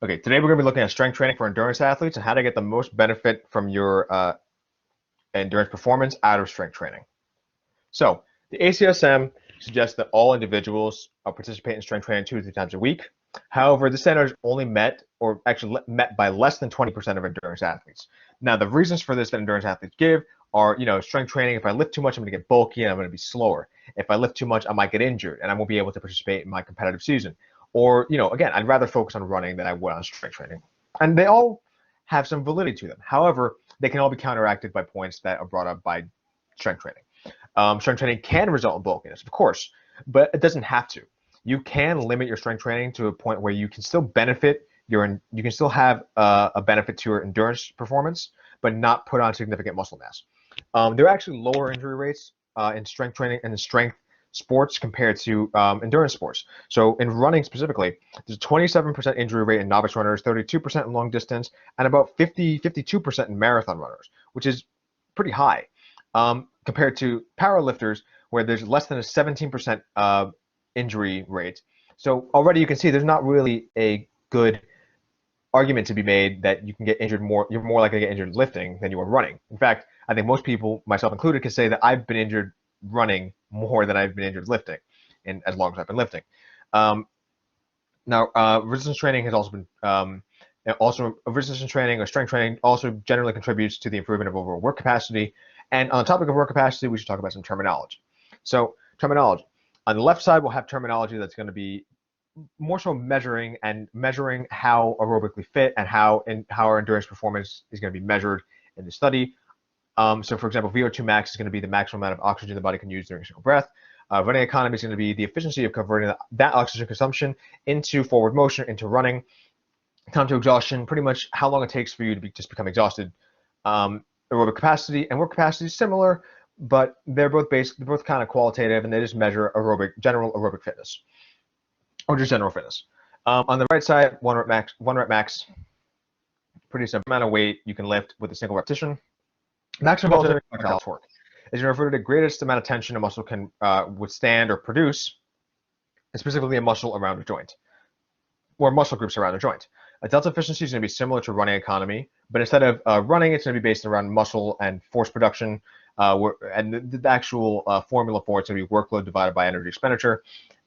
Okay, today we're going to be looking at strength training for endurance athletes and how to get the most benefit from your endurance performance out of strength training. So the ACSM suggests that all individuals participate in strength training 2 to 3 times a week. However, the standard is only met or actually met by less than 20% of endurance athletes. Now, the reasons for this that endurance athletes give are, strength training. If I lift too much, I'm going to get bulky and I'm going to be slower. If I lift too much, I might get injured and I won't be able to participate in my competitive season. Or, again, I'd rather focus on running than I would on strength training. And they all have some validity to them. However, they can all be counteracted by points that are brought up by strength training. Strength training can result in bulkiness, of course, but it doesn't have to. You can limit your strength training to a point where you can still benefit you can still have a benefit to your endurance performance, but not put on significant muscle mass. There are actually lower injury rates in strength training and in strength sports compared to endurance sports. So in running specifically, there's a 27% injury rate in novice runners, 32% in long distance, and about 52% in marathon runners, which is pretty high compared to powerlifters, where there's less than a 17% injury rate. So already you can see there's not really a good argument to be made that you can get injured more. You're more likely to get injured lifting than you are running. In fact, I think most people, myself included, can say that I've been injured running more than I've been injured lifting, in as long as I've been lifting. Now, resistance training has also been resistance training or strength training also generally contributes to the improvement of overall work capacity. And on the topic of work capacity, we should talk about some terminology. So terminology. On the left side, we'll have terminology that's going to be more so measuring how aerobically fit and how our endurance performance is going to be measured in the study. So for example, VO2 max is going to be the maximum amount of oxygen the body can use during a single breath. Running economy is going to be the efficiency of converting that oxygen consumption into forward motion, into running. Time to exhaustion, pretty much how long it takes for you to just become exhausted. Aerobic capacity and work capacity is similar, but they're both kind of qualitative, and they just measure general aerobic fitness, or just general fitness. On the right side, one rep max, pretty simple amount of weight you can lift with a single repetition. Maximum voluntary torque is going to refer to the greatest amount of tension a muscle can withstand or produce, and specifically a muscle around a joint, or muscle groups around a joint. A delta efficiency is going to be similar to running economy, but instead of running, it's going to be based around muscle and force production, and the actual formula for it's going to be workload divided by energy expenditure.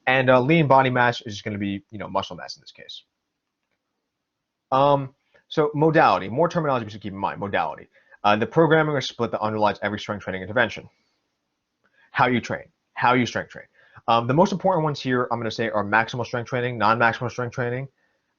And lean body mass is going to be, muscle mass in this case. So modality, more terminology we should keep in mind. Modality, the programming or split that underlies every strength training intervention. How you train, how you strength train. The most important ones here, I'm going to say, are maximal strength training, non-maximal strength training,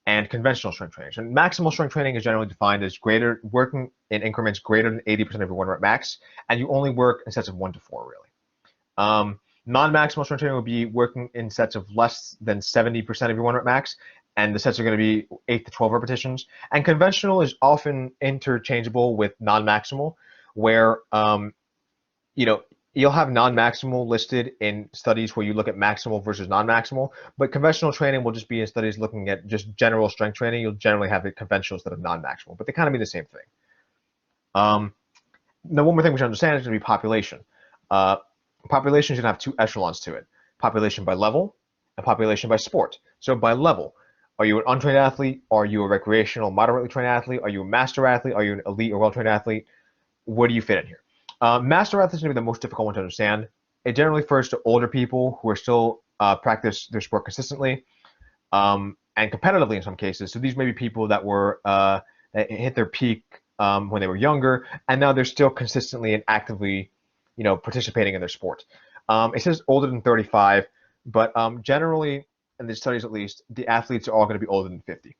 and conventional strength training. So maximal strength training is generally defined as working in increments greater than 80% of your 1 rep max, and you only work in sets of 1 to 4, really. Non-maximal strength training will be working in sets of less than 70% of your 1 rep max, and the sets are going to be 8 to 12 repetitions. And conventional is often interchangeable with non-maximal, where you'll have non-maximal listed in studies where you look at maximal versus non-maximal, but conventional training will just be in studies looking at just general strength training. You'll generally have it conventional instead of non-maximal, but they kind of mean the same thing. Now, one more thing we should understand is going to be population. Population should have 2 echelons to it: population by level and population by sport. So by level, are you an untrained athlete? Are you a recreational, moderately trained athlete? Are you a master athlete? Are you an elite or well-trained athlete? Where do you fit in here? Master athletes are going to be the most difficult one to understand. It generally refers to older people who are still practice their sport consistently and competitively in some cases. So these may be people that were that hit their peak when they were younger, and now they're still consistently and actively, participating in their sport. It says older than 35, but generally, in the studies at least, the athletes are all going to be older than 50.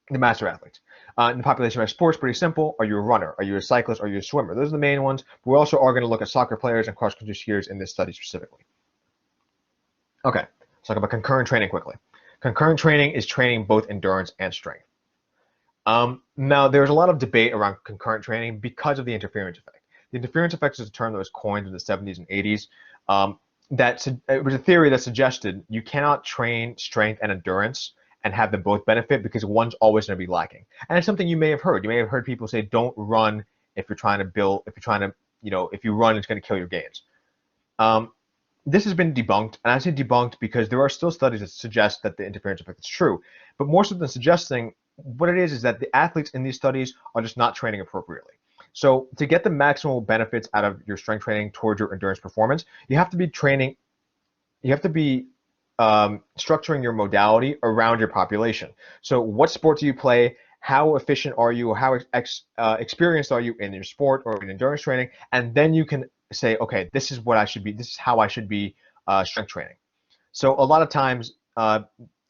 The master athletes. In the population by sports, pretty simple. Are you a runner? Are you a cyclist? Are you a swimmer? Those are the main ones. But we also are going to look at soccer players and cross-country skiers in this study specifically. Okay, let's talk about concurrent training quickly. Concurrent training is training both endurance and strength. Now, there's a lot of debate around concurrent training because of the interference effect. The interference effect is a term that was coined in the 70s and 80s. It was a theory that suggested you cannot train strength and endurance and have them both benefit because one's always going to be lacking. And it's something you may have heard. You may have heard people say, don't run if you're trying to build, if you run, it's going to kill your gains. this has been debunked, and I say debunked because there are still studies that suggest that the interference effect is true. But more so than suggesting, what it is that the athletes in these studies are just not training appropriately. So to get the maximal benefits out of your strength training towards your endurance performance, you have to be training, you have to be structuring your modality around your population. So what sport do you play? How efficient are you? How experienced are you in your sport or in endurance training? And then you can say, okay, this is what I should be. This is how I should be strength training. So a lot of times,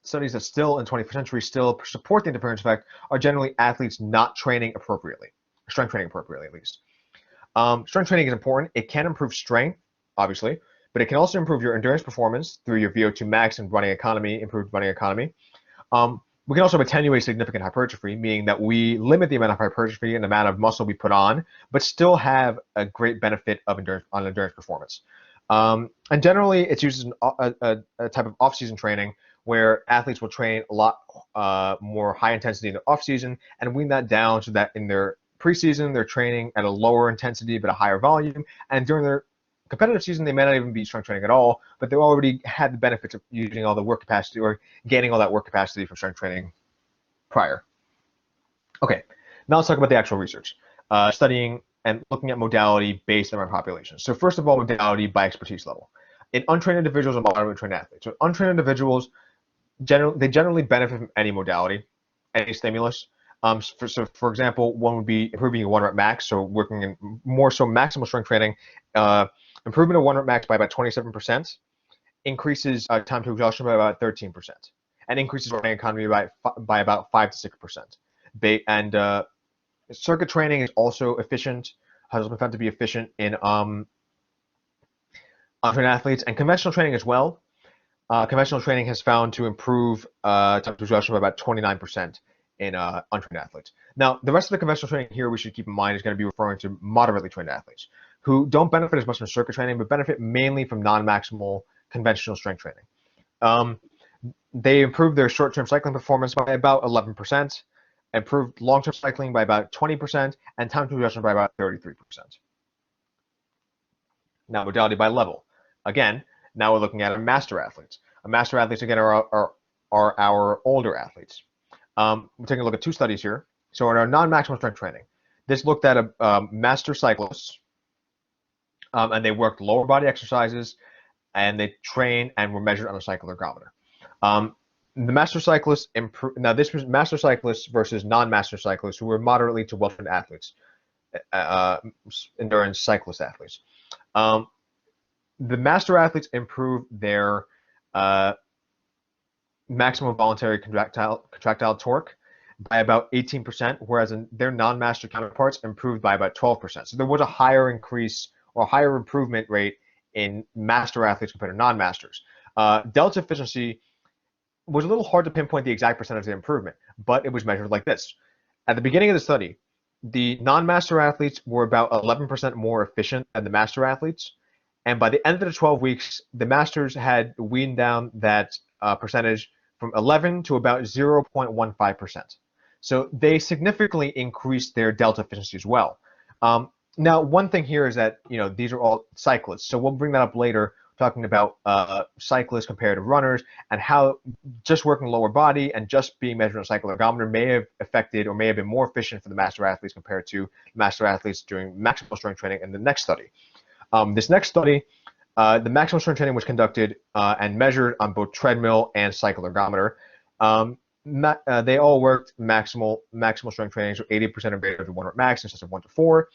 studies that still in 21st century still support the interference effect are generally athletes not training appropriately, strength training appropriately at least. Strength training is important. It can improve strength, obviously, but it can also improve your endurance performance through your VO2 max and running economy, improved running economy. We can also attenuate significant hypertrophy, meaning that we limit the amount of hypertrophy and the amount of muscle we put on, but still have a great benefit of endurance performance. And generally, it's used as a type of off-season training where athletes will train a lot more high intensity in the off-season and wean that down so that in their preseason they're training at a lower intensity but a higher volume, and during their competitive season they may not even be strength training at all, but they already had the benefits of using all the work capacity or gaining all that work capacity from strength training prior. Okay, now let's talk about the actual research. Studying and looking at modality based on our population. So first of all, modality by expertise level. In untrained individuals and moderately trained athletes. So untrained individuals, they generally benefit from any modality, any stimulus. For example, one would be improving your 1 rep max, so working in more so maximal strength training. Improvement of 1 rep max by about 27%, increases time to exhaustion by about 13%, and increases running economy by about 5 to 6%. And circuit training is also efficient, has been found to be efficient in untrained athletes, and conventional training as well. Conventional training has found to improve time to exhaustion by about 29% in untrained athletes. Now, the rest of the conventional training here we should keep in mind is going to be referring to moderately trained athletes who don't benefit as much from circuit training, but benefit mainly from non-maximal conventional strength training. They improve their short-term cycling performance by about 11%, improved long-term cycling by about 20%, and time to exhaustion by about 33%. Now, modality by level. Again, now we're looking at our master athletes. Our master athletes, again, are our older athletes. We're taking a look at two studies here. So in our non-maximal strength training, this looked at master cyclists, and they worked lower body exercises, and they trained and were measured on a cycle ergometer. The master cyclists improved. Now, this was master cyclists versus non-master cyclists who were moderately to well-trained athletes, endurance cyclist athletes. The master athletes improved their maximum voluntary contractile torque by about 18%, whereas their non-master counterparts improved by about 12%. So there was a higher increase or higher improvement rate in master athletes compared to non-masters. Delta efficiency was a little hard to pinpoint the exact percentage of improvement, but it was measured like this. At the beginning of the study, the non-master athletes were about 11% more efficient than the master athletes. And by the end of the 12 weeks, the masters had weaned down that percentage from 11 to about 0.15%. So they significantly increased their delta efficiency as well. Now, one thing here is that these are all cyclists, so we'll bring that up later, talking about cyclists compared to runners and how just working lower body and just being measured on a cycle ergometer may have affected or may have been more efficient for the master athletes compared to master athletes during maximal strength training in the next study. This next study, the maximal strength training was conducted and measured on both treadmill and cycle ergometer. They all worked maximal strength training, so 80% or greater than 1 rep max instead of 1 to 4.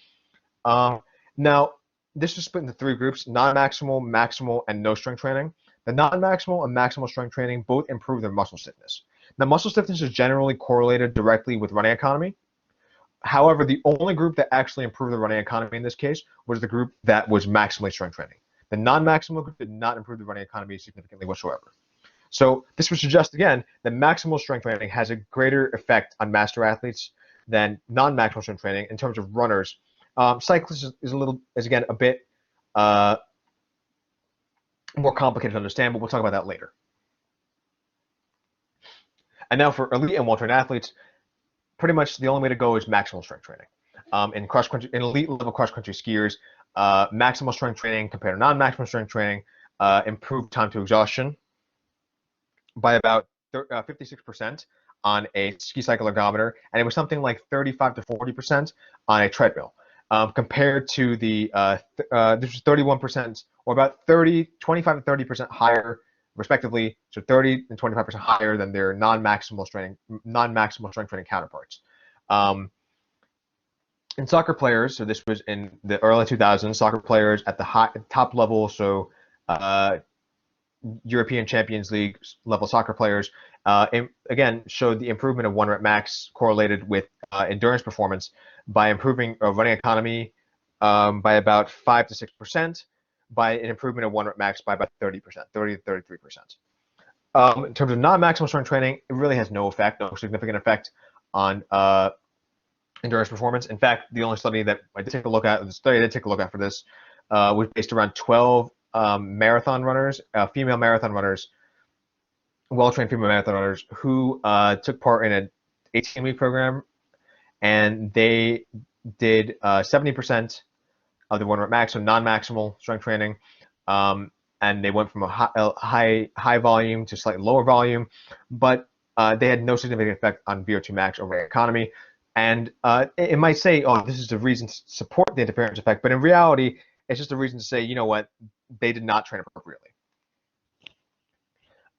Now, this was split into 3 groups: non-maximal, maximal, and no strength training. The non-maximal and maximal strength training both improve their muscle stiffness. Now, muscle stiffness is generally correlated directly with running economy. However, the only group that actually improved the running economy in this case was the group that was maximally strength training. The non-maximal group did not improve the running economy significantly whatsoever. So this would suggest, again, that maximal strength training has a greater effect on master athletes than non-maximal strength training in terms of runners. Cyclists is again a bit more complicated to understand, but we'll talk about that later. And now for elite and well-trained athletes, pretty much the only way to go is maximal strength training. In elite level cross-country skiers, maximal strength training compared to non-maximal strength training improved time to exhaustion by about 56% on a ski cycle ergometer, and it was something like 35 to 40% on a treadmill. Compared to this was 31%, or about 25 to 30% higher, respectively, so 30 and 25% higher than their non-maximal strength training counterparts. In soccer players, so this was in the early 2000s, soccer players at the top level, so European Champions League level soccer players, again, showed the improvement of 1 rep max correlated with endurance performance by improving running economy by about 5 to 6%, by an improvement of 1 rep max by about 30%, 30 to 33%. In terms of non-maximal strength training, it really has no significant effect on endurance performance. In fact, the only study that I did take a look at, for this, was based around 12 marathon runners, female marathon runners, well-trained female marathon runners who took part in an 18-week program, and they did 70% of the 1 rep max, so non-maximal strength training, and they went from a high volume to slightly lower volume, but they had no significant effect on VO2 max or running economy. And it might say, oh, this is the reason to support the interference effect, but in reality, it's just a reason to say, you know what, they did not train appropriately.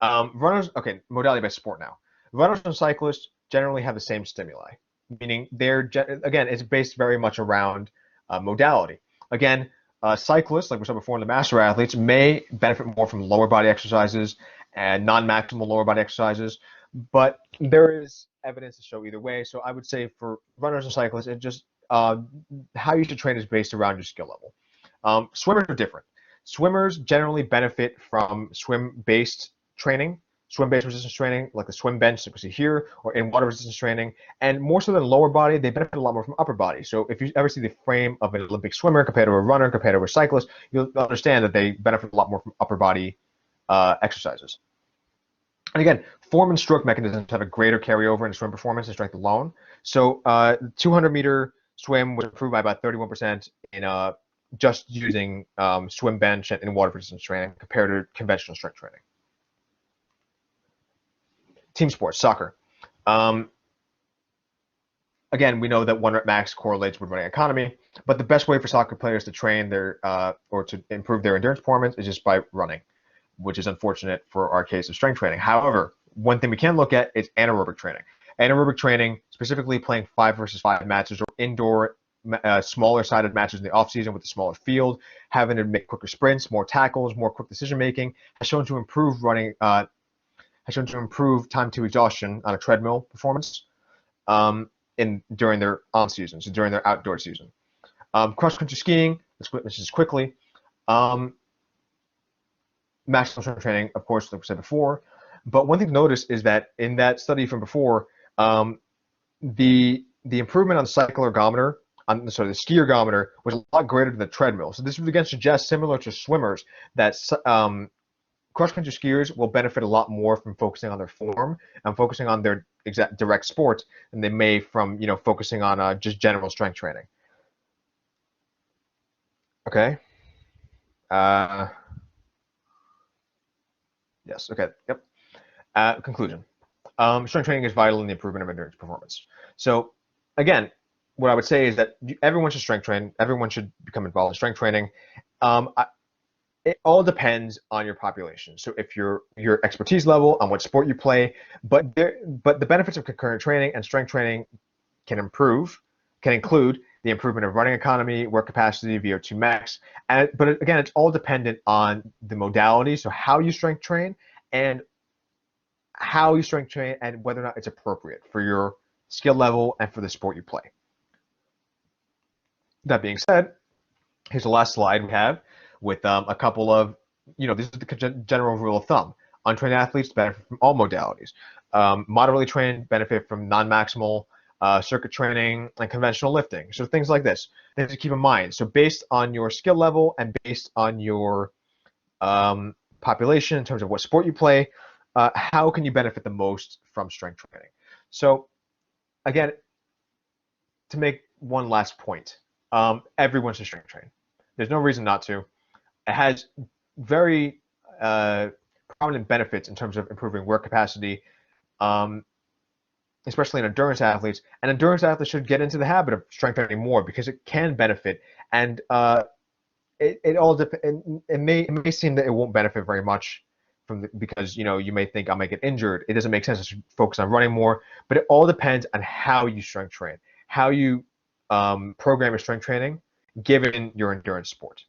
Runners, okay, modality by sport now. Runners and cyclists generally have the same stimuli, meaning again, it's based very much around modality. Again, cyclists, like we said before in the master athletes, may benefit more from lower body exercises and non-maximal lower body exercises, but there is evidence to show either way. So I would say for runners and cyclists, it just how you should train is based around your skill level. Swimmers are different. Swimmers generally benefit from swim-based training, swim-based resistance training, like the swim bench that we see here, or in water resistance training. And more so than lower body, they benefit a lot more from upper body. So if you ever see the frame of an Olympic swimmer compared to a runner, compared to a cyclist, you'll understand that they benefit a lot more from upper body exercises. And again, form and stroke mechanisms have a greater carryover in swim performance and strength alone. So 200-meter swim was improved by about 31% in just using swim bench and water resistance training compared to conventional strength training. Team sports, soccer. Again, we know that 1 rep max correlates with running economy, but the best way for soccer players to train or to improve their endurance performance is just by running, which is unfortunate for our case of strength training. However, one thing we can look at is anaerobic training. Anaerobic training, specifically playing 5 versus 5 matches or indoor smaller sided matches in the off season with a smaller field, having to make quicker sprints, more tackles, more quick decision making, has shown to improve time to exhaustion on a treadmill performance during their on season, so during their outdoor season. Cross country skiing, this is quickly. Maximal strength training, of course, like we said before. But one thing to notice is that in that study from before, the improvement on the cycle ergometer, the ski ergometer, was a lot greater than the treadmill. So this would again suggest, similar to swimmers, that cross-country skiers will benefit a lot more from focusing on their form and focusing on their direct sport than they may from focusing on just general strength training. Okay. Yes. Okay. Yep. Conclusion. Strength training is vital in the improvement of endurance performance. So again, what I would say is that everyone should strength train. Everyone should become involved in strength training. It all depends on your population. So if your expertise level, on what sport you play, but the benefits of concurrent training and strength training can include the improvement of running economy, work capacity, VO2 max. But again, it's all dependent on the modality. So how you strength train and whether or not it's appropriate for your skill level and for the sport you play. That being said, here's the last slide we have with a couple of, this is the general rule of thumb. Untrained athletes benefit from all modalities. Moderately trained benefit from non-maximal circuit training and conventional lifting. So things like this, things to keep in mind. So based on your skill level and based on your population in terms of what sport you play, how can you benefit the most from strength training? So again, to make one last point, everyone should strength train. There's no reason not to. It has very prominent benefits in terms of improving work capacity, um, especially in endurance athletes. And endurance athletes should get into the habit of strength training more because it can benefit. And it all depends. It may seem that it won't benefit very much because you may think I might get injured. It doesn't make sense to focus on running more, but it all depends on how you strength train, how you program your strength training, given your endurance sport.